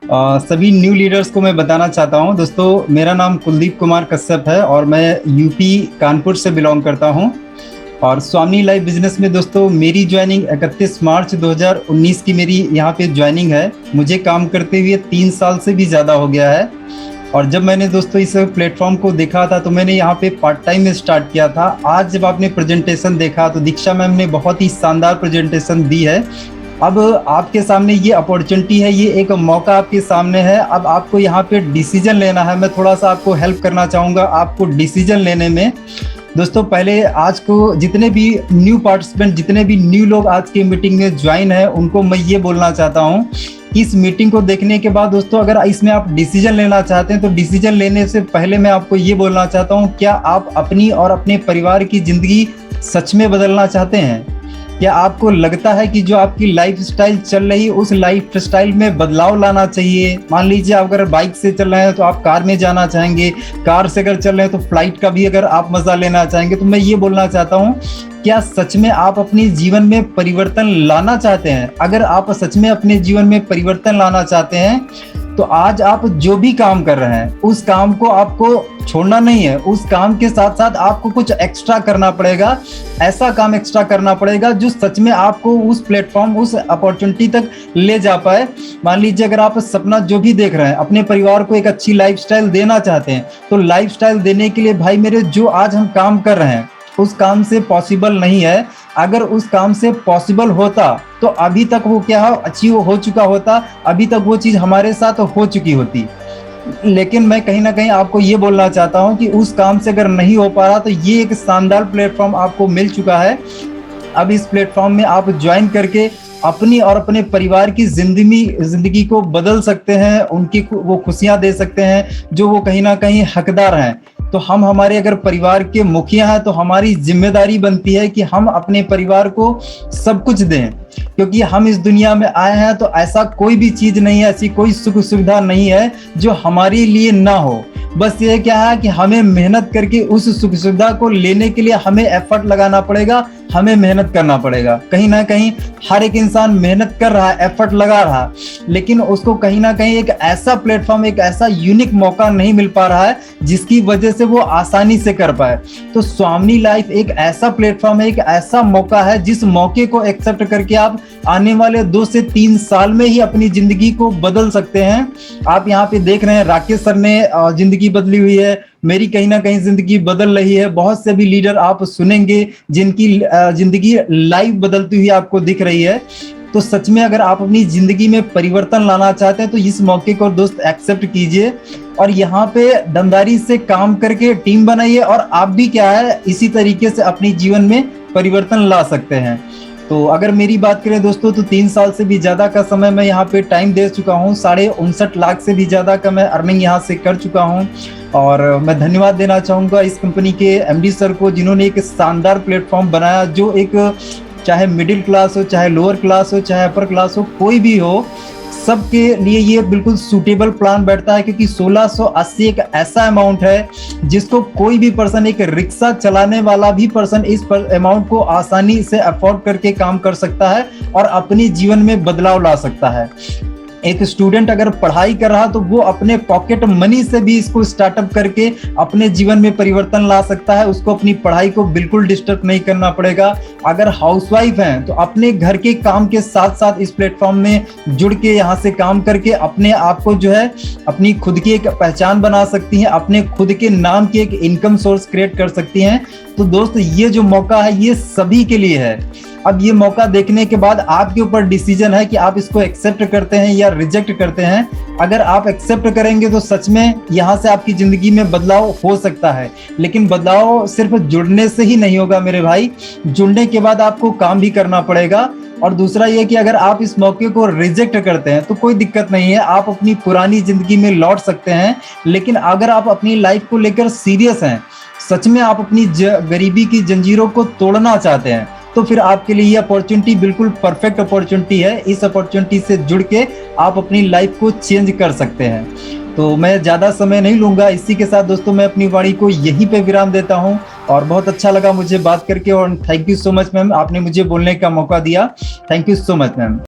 सभी new leaders को मैं बताना चाहता हूं। दोस्तों, मेरा नाम कुलदीप कुमार कश्यप है और मैं यूपी कानपुर से बिलोंग करता हूं। और स्वामी लाइफ बिजनेस में दोस्तों मेरी ज्वाइनिंग 31 मार्च 2019 की मेरी यहाँ पे ज्वाइनिंग है। मुझे काम करते हुए 3 साल से भी ज़्यादा हो गया है। और जब मैंने दोस्तों इस प्लेटफॉर्म को देखा था तो मैंने यहाँ पे पार्ट टाइम में स्टार्ट किया था। आज जब आपने प्रेजेंटेशन देखा तो दीक्षा मैम ने बहुत ही शानदार प्रेजेंटेशन दी है। अब आपके सामने ये अपॉर्चुनिटी है, ये एक मौका आपके सामने है। अब आपको यहाँ पे डिसीजन लेना है। मैं थोड़ा सा आपको हेल्प करना चाहूँगा आपको डिसीजन लेने में। दोस्तों, पहले आज को जितने भी न्यू पार्टिसिपेंट, जितने भी न्यू लोग आज की मीटिंग में ज्वाइन है, उनको मैं ये बोलना चाहता हूँ कि इस मीटिंग को देखने के बाद दोस्तों अगर इसमें आप डिसीजन लेना चाहते हैं तो डिसीजन लेने से पहले मैं आपको ये बोलना चाहता हूँ, क्या आप अपनी और अपने परिवार की जिंदगी सच में बदलना चाहते हैं? क्या आपको लगता है कि जो आपकी लाइफ स्टाइल चल रही उस लाइफ स्टाइल में बदलाव लाना चाहिए? मान लीजिए आप अगर बाइक से चल रहे हैं तो आप कार में जाना चाहेंगे, कार से अगर चल रहे हैं तो फ्लाइट का भी अगर आप मजा लेना चाहेंगे। तो मैं ये बोलना चाहता हूँ, क्या सच में आप अपने जीवन में परिवर्तन लाना चाहते हैं? अगर आप सच में अपने जीवन में परिवर्तन लाना चाहते हैं तो आज आप जो भी काम कर रहे हैं उस काम को आपको छोड़ना नहीं है। उस काम के साथ साथ आपको कुछ एक्स्ट्रा करना पड़ेगा। ऐसा काम एक्स्ट्रा करना पड़ेगा जो सच में आपको उस प्लेटफॉर्म, उस अपॉर्चुनिटी तक ले जा पाए। मान लीजिए अगर आप सपना जो भी देख रहे हैं, अपने परिवार को एक अच्छी लाइफस्टाइल देना चाहते हैं, तो लाइफस्टाइल देने के लिए भाई मेरे जो आज हम काम कर रहे हैं उस काम से पॉसिबल नहीं है। अगर उस काम से पॉसिबल होता तो अभी तक वो क्या अचीव हो चुका होता, अभी तक वो चीज़ हमारे साथ हो चुकी होती। लेकिन मैं कहीं ना कहीं आपको ये बोलना चाहता हूँ कि उस काम से अगर नहीं हो पा रहा तो ये एक शानदार प्लेटफॉर्म आपको मिल चुका है। अब इस प्लेटफॉर्म में आप ज्वाइन करके अपनी और अपने परिवार की जिंदगी को बदल सकते हैं। उनकी वो खुशियां दे सकते हैं जो वो कहीं ना कहीं हकदार हैं। तो हम हमारे अगर परिवार के मुखिया हैं तो हमारी जिम्मेदारी बनती है कि हम अपने परिवार को सब कुछ दें, क्योंकि हम इस दुनिया में आए हैं तो ऐसा कोई भी चीज नहीं है, ऐसी कोई सुख सुविधा नहीं है जो हमारे लिए ना हो। बस ये क्या है कि हमें मेहनत करके उस सुख सुविधा को लेने के लिए हमें एफर्ट लगाना पड़ेगा, हमें मेहनत करना पड़ेगा। कहीं ना कहीं हर एक इंसान मेहनत कर रहा है, एफर्ट लगा रहा है, लेकिन उसको कहीं ना कहीं एक ऐसा प्लेटफॉर्म, एक ऐसा यूनिक मौका नहीं मिल पा रहा है जिसकी वजह से वो आसानी से कर पाए। तो स्वामी लाइफ एक ऐसा प्लेटफॉर्म है, एक ऐसा मौका है जिस मौके को एक्सेप्ट करके आप आने वाले 2 से 3 साल में ही अपनी जिंदगी को बदल सकते हैं। आप यहाँ पे देख रहे हैं राकेश सर ने जिंदगी बदली हुई है, मेरी कहीं ना कहीं जिंदगी बदल रही है। बहुत से भी लीडर आप सुनेंगे जिनकी जिंदगी लाइफ बदलती हुई आपको दिख रही है। तो सच में अगर आप अपनी जिंदगी में परिवर्तन लाना चाहते हैं तो इस मौके को दोस्त एक्सेप्ट कीजिए और यहाँ पे दमदारी से काम करके टीम बनाइए और आप भी क्या है इसी तरीके से अपने जीवन में परिवर्तन ला सकते हैं। तो अगर मेरी बात करें दोस्तों तो 3 साल से भी ज्यादा का समय मैं यहाँ पे टाइम दे चुका हूँ। 59.5 लाख से भी ज्यादा का मैं अर्निंग यहाँ से कर चुका हूँ। और मैं धन्यवाद देना चाहूंगा इस कंपनी के एमडी सर को, जिन्होंने एक शानदार प्लेटफॉर्म बनाया जो एक चाहे मिडिल क्लास हो, चाहे लोअर क्लास हो, चाहे अपर क्लास हो, कोई भी हो, सबके लिए ये बिल्कुल सूटेबल प्लान बैठता है। क्योंकि 1680 एक ऐसा अमाउंट है जिसको कोई भी पर्सन, एक रिक्शा चलाने वाला भी पर्सन इस अमाउंट को आसानी से अफोर्ड करके काम कर सकता है और अपने जीवन में बदलाव ला सकता है। एक स्टूडेंट अगर पढ़ाई कर रहा तो वो अपने पॉकेट मनी से भी इसको स्टार्टअप करके अपने जीवन में परिवर्तन ला सकता है। उसको अपनी पढ़ाई को बिल्कुल डिस्टर्ब नहीं करना पड़ेगा। अगर हाउसवाइफ हैं तो अपने घर के काम के साथ साथ इस प्लेटफॉर्म में जुड़ के यहाँ से काम करके अपने आप को जो है अपनी खुद की एक पहचान बना सकती हैं, अपने खुद के नाम की एक इनकम सोर्स क्रिएट कर सकती हैं। तो दोस्त, ये जो मौका है ये सभी के लिए है। अब ये मौका देखने के बाद आपके ऊपर डिसीजन है कि आप इसको एक्सेप्ट करते हैं या रिजेक्ट करते हैं। अगर आप एक्सेप्ट करेंगे तो सच में यहाँ से आपकी जिंदगी में बदलाव हो सकता है, लेकिन बदलाव सिर्फ जुड़ने से ही नहीं होगा मेरे भाई। जुड़ने के बाद आपको काम भी करना पड़ेगा। और दूसरा ये कि अगर आप इस मौके को रिजेक्ट करते हैं तो कोई दिक्कत नहीं है, आप अपनी पुरानी जिंदगी में लौट सकते हैं। लेकिन अगर आप अपनी लाइफ को लेकर सीरियस हैं, सच में आप अपनी गरीबी की जंजीरों को तोड़ना चाहते हैं, तो फिर आपके लिए ये अपॉर्चुनिटी बिल्कुल परफेक्ट अपॉर्चुनिटी है। इस अपॉर्चुनिटी से जुड़ के आप अपनी लाइफ को चेंज कर सकते हैं। तो मैं ज़्यादा समय नहीं लूँगा। इसी के साथ दोस्तों मैं अपनी वाणी को यहीं पे विराम देता हूँ। और बहुत अच्छा लगा मुझे बात करके और thank you so much ma'am, आपने मुझे बोलने का मौका दिया। Thank you so much ma'am.